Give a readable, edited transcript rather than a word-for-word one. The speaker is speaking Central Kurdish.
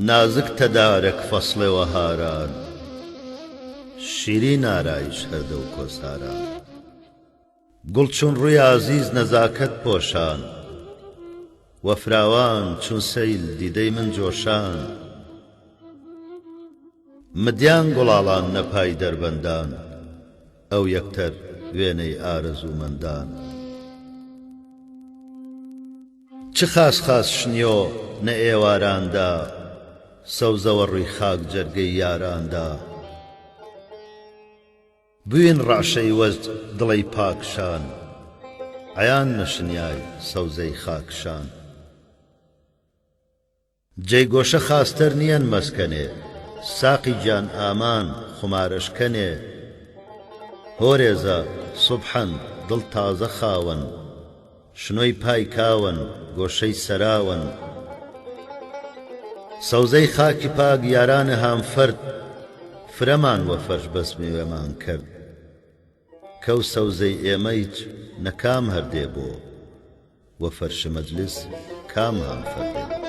نازک تەدارێک فەسڵێوە هاران، شیرین ئارایش هەردە و کۆساران. گوڵ چون ڕووی عەزیز نەزاکەت پۆشان، وە فراوان چون سەیل دیدەی من جۆشان. مدیان گوڵاڵان نەپای دەربەندان، ئەو یەکتەر وێنەی ئارەزوومەندان. چ خاس خاس شنیۆ نە ئێواراندا، سەوزەوە ڕووی خاک جەرگەی یاراندا. بووین ڕەعشەی وەزد دڵەی پاکشان، عەیان نەشنیای سەوزەی خاکشان. جێی گۆشە خاستەر نیەن مەسکەنێ، ساقی گیان ئامان خومارەشکەنێ. هۆرێزە سوبحەن دڵ تازە خاوەن، شنۆی پای کاون گۆشەی سەراون. سەوزەی خاکی پاک یارانە هامفەرد، فرەمان وە فەرش بەسمیوەمان کرد. کەو سەوزەی ئێمەیچ نەکام هەردێ بۆ، وە فەرشە مەجلیس کام هامفەردێ بۆ.